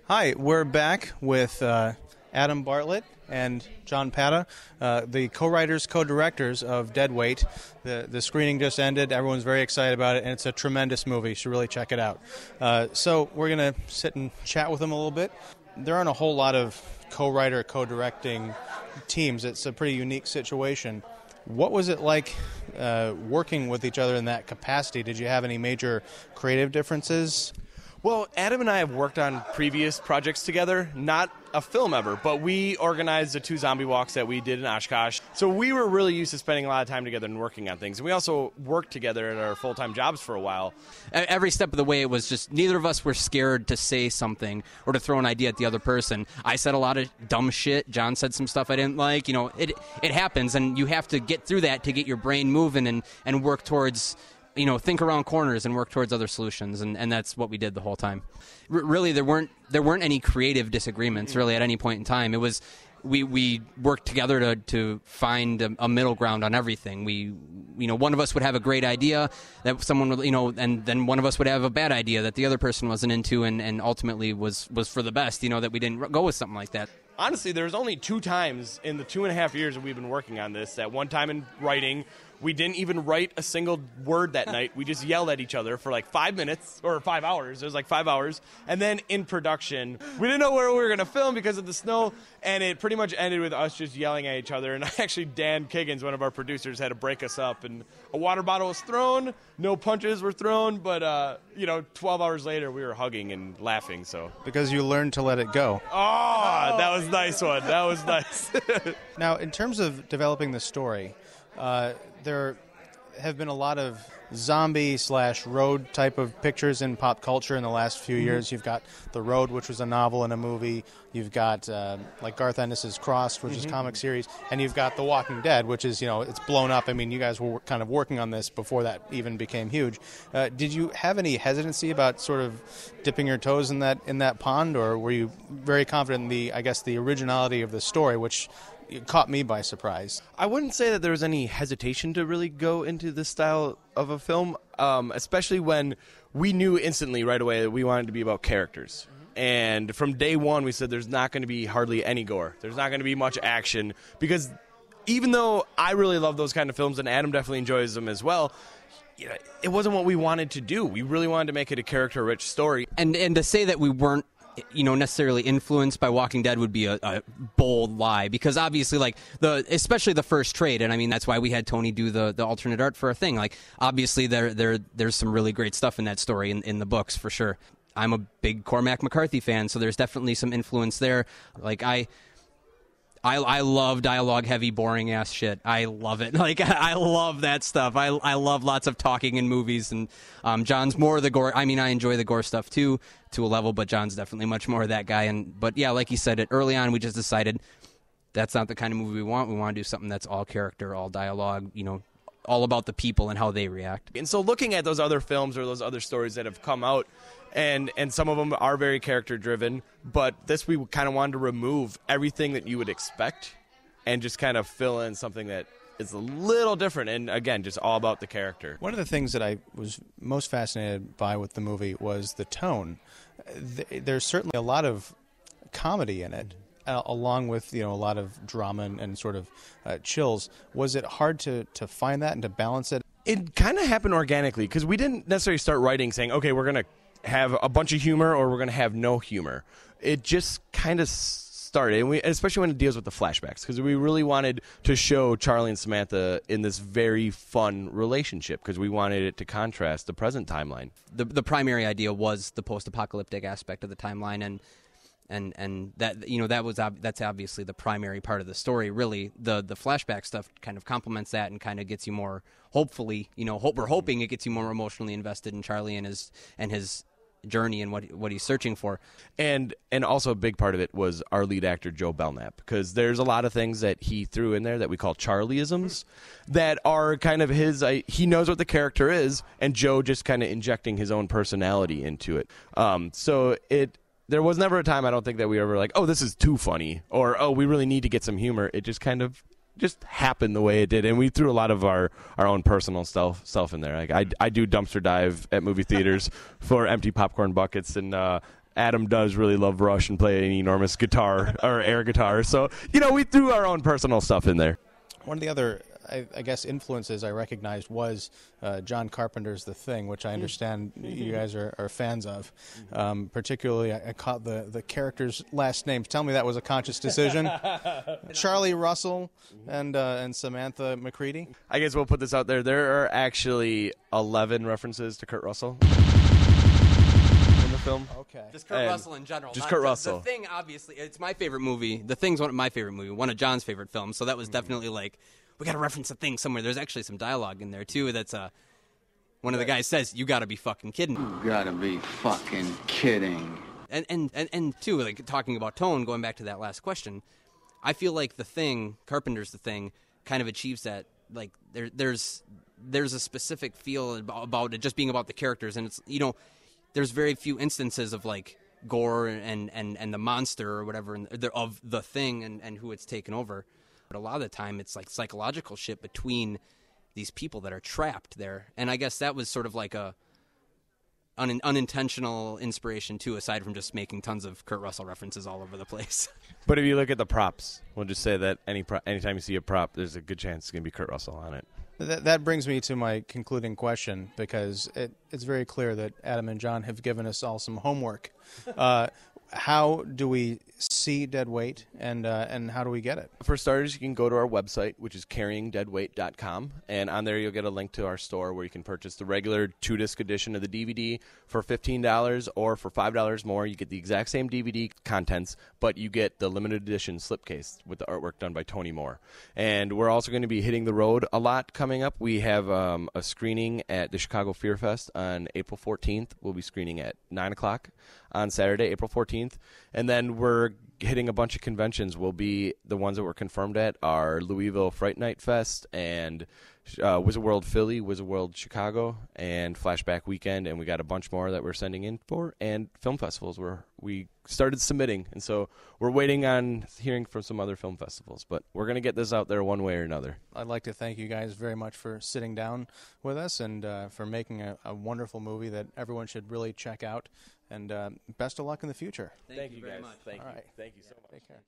Hi, we're back with Adam Bartlett and John Pata, the co-writers, co-directors of Deadweight. The screening just ended. Everyone's very excited about it, and it's a tremendous movie. You should really check it out. So we're going to sit and chat with them a little bit. There aren't a whole lot of co-writer, co-directing teams. It's a pretty unique situation. What was it like working with each other in that capacity? Did you have any major creative differences? Well, Adam and I have worked on previous projects together, not a film ever, but we organized the 2 zombie walks that we did in Oshkosh. So we were really used to spending a lot of time together and working on things. And we also worked together at our full-time jobs for a while. Every step of the way, it was just neither of us were scared to say something or to throw an idea at the other person. I said a lot of dumb shit. John said some stuff I didn't like. You know, it happens, and you have to get through that to get your brain moving and work towards, you know, think around corners and work towards other solutions, and that's what we did the whole time. Really, there weren't any creative disagreements really at any point in time. It was we worked together to find a middle ground on everything. One of us would have a great idea that someone would, and then one of us would have a bad idea that the other person wasn't into, and ultimately was for the best. That we didn't go with something like that. Honestly, there's only 2 times in the 2.5 years that we've been working on this. That one time in writing, we didn't even write a single word that night. We just yelled at each other for like 5 minutes, or 5 hours. It was like 5 hours. And then in production, we didn't know where we were going to film because of the snow, and it pretty much ended with us just yelling at each other. And actually, Dan Kiggins, one of our producers, had to break us up. And a water bottle was thrown, no punches were thrown, but 12 hours later, we were hugging and laughing. So Because you learned to let it go. Oh, that was a nice one. That was nice. Now, in terms of developing the story, there have been a lot of zombie/road type of pictures in pop culture in the last few years. You've got The Road, which was a novel and a movie. You've got like Garth Ennis's Crossed, which is a comic series. And you've got The Walking Dead, which is, it's blown up. I mean, you guys were kind of working on this before that even became huge. Did you have any hesitancy about sort of dipping your toes in that pond, or were you very confident in the originality of the story, which it caught me by surprise? I wouldn't say that there was any hesitation to really go into this style of a film, especially when we knew instantly right away that we wanted to be about characters. And from day one, we said there's not going to be hardly any gore. There's not going to be much action, because even though I really love those kind of films, and Adam definitely enjoys them as well, it wasn't what we wanted to do. We really wanted to make it a character-rich story. And to say that we weren't necessarily influenced by Walking Dead would be a bold lie, because obviously, especially the first trade, and I mean that's why we had Tony do the alternate art for a thing. Like, obviously there's some really great stuff in that story in the books for sure. I'm a big Cormac McCarthy fan, so there's definitely some influence there. Like I love dialogue-heavy, boring-ass shit. I love it. Like, I love that stuff. I love lots of talking in movies, and John's more of the gore. I mean, I enjoy the gore stuff, too, to a level, but John's definitely much more of that guy. But, yeah, like you said, early on, we just decided that's not the kind of movie we want. We want to do something that's all character, all dialogue, all about the people and how they react. And so looking at those other films or those other stories that have come out, and some of them are very character-driven, but this we kind of wanted to remove everything that you would expect and just kind of fill in something that is a little different, and again, just all about the character. One of the things that I was most fascinated by with the movie was the tone. There's certainly a lot of comedy in it, along with a lot of drama and sort of chills. Was it hard to find that and to balance it? It kind of happened organically, because we didn't necessarily start writing saying, okay, we're going to have a bunch of humor or we're going to have no humor. It just kind of started, and especially when it deals with the flashbacks, because we really wanted to show Charlie and Samantha in this very fun relationship, because we wanted it to contrast the present timeline. The primary idea was the post-apocalyptic aspect of the timeline, and that that's obviously the primary part of the story. Really, the flashback stuff kind of complements that and kind of gets you more, hopefully, we're hoping it gets you more emotionally invested in Charlie and his journey and what he's searching for. And also a big part of it was our lead actor, Joe Belknap, because there's a lot of things that he threw in there that we call Charlieisms that are kind of his, he knows what the character is, and Joe just kind of injecting his own personality into it. There was never a time, I don't think, that we were like, oh, this is too funny, or, oh, we really need to get some humor. It just kind of just happened the way it did, and we threw a lot of our own personal stuff in there. Like I do dumpster dive at movie theaters for empty popcorn buckets, and Adam does really love Rush and play an enormous guitar or air guitar. So we threw our own personal stuff in there. One of the other, I guess, influences I recognized was John Carpenter's The Thing, which I understand you guys are fans of. Particularly, I caught the characters' last names. Tell me that was a conscious decision. Charlie Russell and Samantha McCready. I guess we'll put this out there. There are actually 11 references to Kurt Russell in the film. Okay. Just Kurt Russell in general. Just Kurt Russell. The Thing, obviously, it's my favorite movie. The Thing's one of my favorite movie, one of John's favorite films. So that was definitely like, we got to reference The Thing somewhere. There's actually some dialogue in there too. That's one of the guys says, "You got to be fucking kidding." You gotta be fucking kidding. And too, like talking about tone, going back to that last question, I feel like The Thing, Carpenter's The Thing, kind of achieves that. Like there's a specific feel about it just being about the characters, and it's there's very few instances of like gore and the monster or whatever of the thing and who it's taken over. But a lot of the time it's like psychological shit between these people that are trapped there. And I guess that was sort of like a unintentional inspiration too, aside from just making tons of Kurt Russell references all over the place. But if you look at the props, we'll just say that anytime you see a prop, there's a good chance it's going to be Kurt Russell on it. That brings me to my concluding question, because it's very clear that Adam and John have given us all some homework. How do we see Dead Weight, and how do we get it? For starters, you can go to our website, which is carryingdeadweight.com, and on there you'll get a link to our store where you can purchase the regular 2-disc edition of the DVD for $15, or for $5 more, you get the exact same DVD contents, but you get the limited edition slipcase with the artwork done by Tony Moore. And we're also going to be hitting the road a lot coming up. We have a screening at the Chicago Fear Fest on April 14th. We'll be screening at 9 o'clock on Saturday, April 14th. And then we're hitting a bunch of conventions. Will be the ones that we're confirmed at are Louisville Fright Night Fest and Wizard World Philly, Wizard World Chicago, and Flashback Weekend, and we got a bunch more that we're sending in for, and film festivals where we started submitting, and so we're waiting on hearing from some other film festivals, but we're going to get this out there one way or another. I'd like to thank you guys very much for sitting down with us and for making a wonderful movie that everyone should really check out, and best of luck in the future. Thank you very guys. much. Thank All you. right. Thank you so much. Take care.